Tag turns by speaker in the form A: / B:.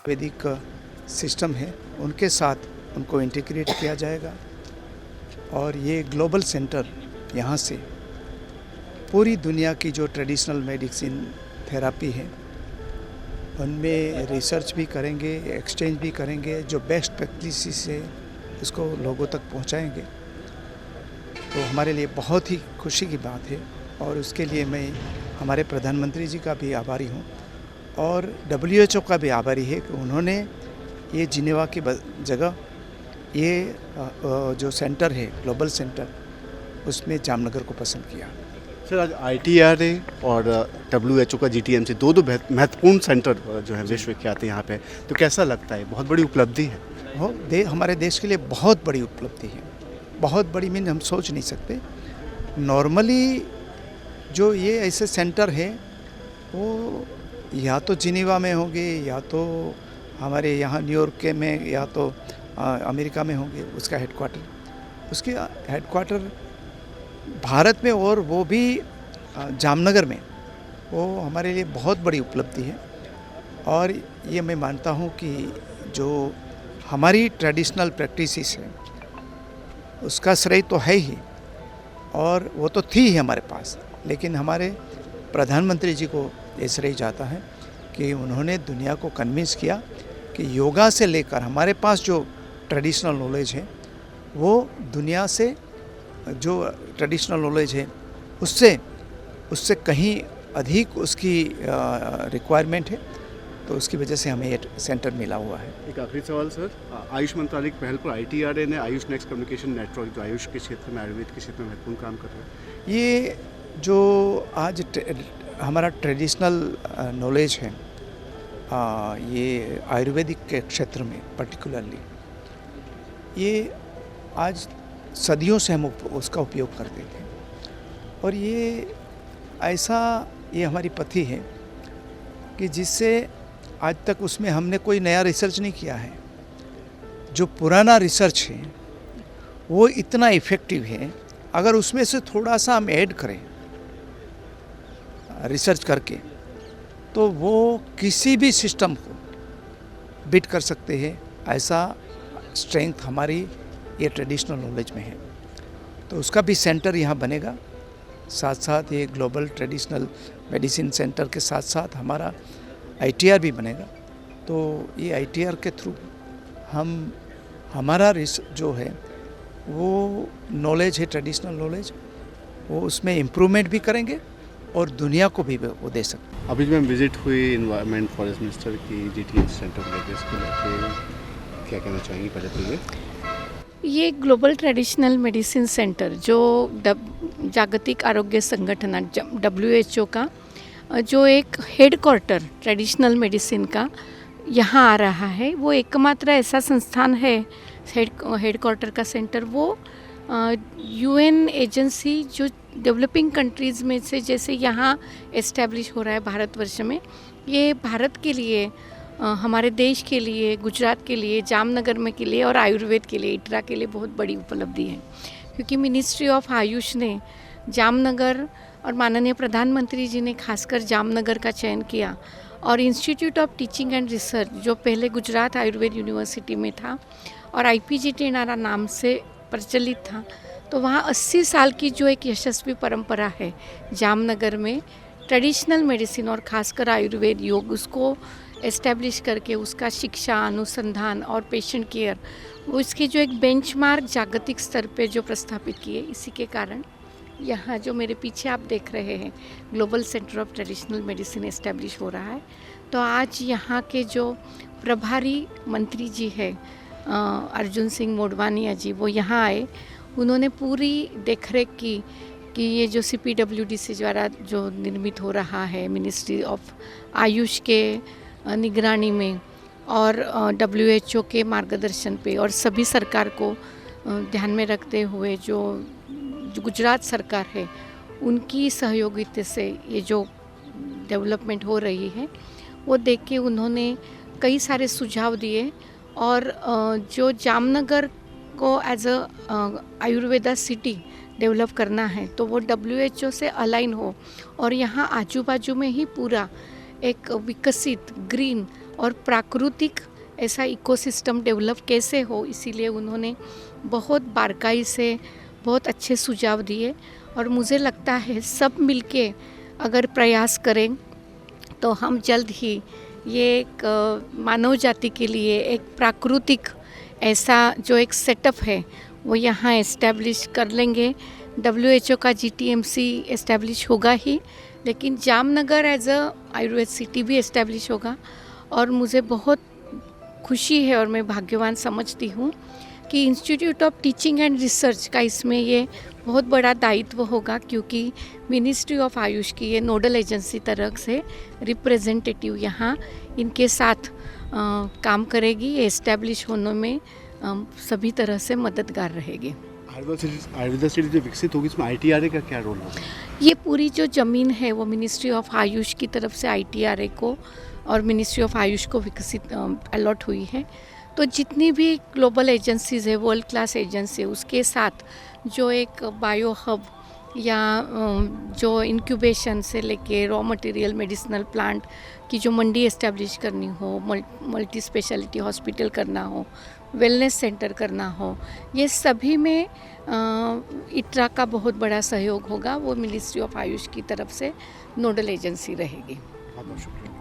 A: वैदिक सिस्टम है उनके साथ उनको इंटीग्रेट किया जाएगा और ये ग्लोबल सेंटर यहाँ से पूरी दुनिया की जो ट्रेडिशनल मेडिसिन थेरापी है उनमें रिसर्च भी करेंगे, एक्सचेंज भी करेंगे, जो बेस्ट प्रैक्टिसेस है उसको लोगों तक पहुँचाएंगे। तो हमारे लिए बहुत ही खुशी की बात है और उसके लिए मैं हमारे प्रधानमंत्री जी का भी आभारी हूँ और WHO का भी आभारी है कि उन्होंने ये जिनेवा की जगह ये जो सेंटर है ग्लोबल सेंटर उसमें जामनगर को पसंद किया।
B: सर, आज ITRA और WHO का GTMC दो महत्वपूर्ण सेंटर जो है विश्व विख्यात है यहाँ पे, तो कैसा लगता है? बहुत बड़ी उपलब्धि है।
A: हमारे देश के लिए बहुत बड़ी उपलब्धि है, बहुत बड़ी मीन हम सोच नहीं सकते। नॉर्मली जो ये ऐसे सेंटर है वो या तो जिनेवा में होंगे या तो हमारे यहाँ न्यूयॉर्क के में या तो अमेरिका में होंगे उसका हेडक्वार्टर। उसके हेडक्वार्टर भारत में और वो भी जामनगर में, वो हमारे लिए बहुत बड़ी उपलब्धि है। और ये मैं मानता हूँ कि जो हमारी ट्रेडिशनल प्रैक्टिसेस है उसका श्रेय तो है ही और वो तो थी ही हमारे पास, लेकिन हमारे प्रधानमंत्री जी को ये श्रेय जाता है कि उन्होंने दुनिया को कन्विंस किया कि योगा से लेकर हमारे पास जो ट्रेडिशनल नॉलेज है वो दुनिया से जो ट्रेडिशनल नॉलेज है उससे कहीं अधिक उसकी रिक्वायरमेंट है। तो उसकी वजह से हमें ये सेंटर मिला हुआ है।
B: एक आखिरी सवाल सर, आयुष मंत्रालय की पहल पर ITRA ने आयुष नेक्स्ट कम्युनिकेशन नेटवर्क जो आयुष के क्षेत्र में, आयुर्वेद के क्षेत्र में महत्वपूर्ण काम कर रहा है,
A: ये जो आज हमारा ट्रेडिशनल नॉलेज है ये आयुर्वेदिक के क्षेत्र में पर्टिकुलरली, ये आज सदियों से हम उसका उपयोग करते थे और ये हमारी पद्धति है कि जिससे आज तक उसमें हमने कोई नया रिसर्च नहीं किया है। जो पुराना रिसर्च है वो इतना इफ़ेक्टिव है, अगर उसमें से थोड़ा सा हम ऐड करें रिसर्च करके तो वो किसी भी सिस्टम को बीट कर सकते हैं। ऐसा स्ट्रेंथ हमारी ये ट्रेडिशनल नॉलेज में है। तो उसका भी सेंटर यहाँ बनेगा, साथ साथ ये ग्लोबल ट्रेडिशनल मेडिसिन सेंटर के साथ साथ हमारा ITR भी बनेगा। तो ये ITR के थ्रू हमारा जो है वो नॉलेज है, ट्रेडिशनल नॉलेज, वो उसमें इम्प्रूवमेंट भी करेंगे और दुनिया को भी वो दे सकते हैं।
B: अभी जो विजिट हुई इन्वायरमेंट फॉरेस्ट मिनिस्टर की GTMC सेंटर को लेकर, इसको लेकर क्या कहना चाहेंगे? पहले तो
C: ये ग्लोबल ट्रेडिशनल मेडिसिन सेंटर जो जागतिक आरोग्य संगठन WHO का जो एक हेड क्वार्टर ट्रेडिशनल मेडिसिन का यहाँ आ रहा है, वो एकमात्र ऐसा संस्थान है हेड क्वार्टर का सेंटर, वो UN एजेंसी जो डेवलपिंग कंट्रीज़ में से जैसे यहाँ एस्टेब्लिश हो रहा है भारतवर्ष में, ये भारत के लिए, हमारे देश के लिए, गुजरात के लिए, जामनगर में के लिए और आयुर्वेद के लिए, इटरा के लिए बहुत बड़ी उपलब्धि है। क्योंकि मिनिस्ट्री ऑफ आयुष ने जामनगर और माननीय प्रधानमंत्री जी ने खासकर जामनगर का चयन किया और institute of teaching and research जो पहले गुजरात आयुर्वेद यूनिवर्सिटी में था और IPG टेनारा नाम से प्रचलित था, तो वहाँ 80 साल की जो एक यशस्वी परंपरा है जामनगर में ट्रेडिशनल मेडिसिन और खासकर आयुर्वेद योग, उसको एस्टेब्लिश करके उसका शिक्षा, अनुसंधान और पेशेंट केयर, वो इसके जो एक बेंचमार्क जागतिक स्तर पे जो प्रस्थापित किए, इसी के कारण यहाँ जो मेरे पीछे आप देख रहे हैं global centre of traditional medicine establish हो रहा है। तो आज यहाँ के जो प्रभारी मंत्री जी है अर्जुन सिंह मोडवानिया जी, वो यहाँ आए, उन्होंने पूरी देखरेख की कि ये जो CPWD द्वारा जो निर्मित हो रहा है मिनिस्ट्री ऑफ आयुष के निगरानी में और WHO के मार्गदर्शन पे और सभी सरकार को ध्यान में रखते हुए जो गुजरात सरकार है उनकी सहयोगिता से ये जो डेवलपमेंट हो रही है वो देख के उन्होंने कई सारे सुझाव दिए और जो जामनगर को as a Ayurveda city develop करना है तो वो WHO से अलाइन हो और यहाँ आजू बाजू में ही पूरा एक विकसित ग्रीन और प्राकृतिक ऐसा इकोसिस्टम डेवलप कैसे हो, इसीलिए उन्होंने बहुत बारीकाई से बहुत अच्छे सुझाव दिए। और मुझे लगता है सब मिलके अगर प्रयास करें तो हम जल्द ही ये एक मानव जाति के लिए एक प्राकृतिक ऐसा जो एक सेटअप है वो यहाँ एस्टेब्लिश कर लेंगे। WHO का GTMC एस्टेब्लिश होगा ही, लेकिन Jamnagar as a Ayurveda city भी एस्टेब्लिश होगा। और मुझे बहुत खुशी है और मैं भाग्यवान समझती हूँ कि institute of teaching and research का इसमें ये बहुत बड़ा दायित्व होगा, क्योंकि मिनिस्ट्री ऑफ आयुष की ये नोडल एजेंसी तरफ से रिप्रेजेंटेटिव यहाँ इनके साथ काम करेगी। ये एस्टेब्लिश होने में सभी तरह से मददगार रहेगी।
B: आयुर्वेदा सिटी जो विकसित होगी इसमें ITRA का क्या रोल होगा?
C: ये पूरी जो ज़मीन है वो मिनिस्ट्री ऑफ आयुष की तरफ से ITRA को और मिनिस्ट्री ऑफ आयुष को विकसित अलॉट हुई है। तो जितनी भी ग्लोबल एजेंसीज़ है, वर्ल्ड क्लास एजेंसी है, उसके साथ जो एक बायो हब या जो इंक्यूबेशन से लेके रॉ मटेरियल मेडिसिनल प्लांट की जो मंडी एस्टेब्लिश करनी हो, मल्टी स्पेशलिटी हॉस्पिटल करना हो, वेलनेस सेंटर करना हो, ये सभी में ITRA का बहुत बड़ा सहयोग होगा। वो मिनिस्ट्री ऑफ आयुष की तरफ से नोडल एजेंसी रहेगी।
B: बहुत बहुत शुक्रिया।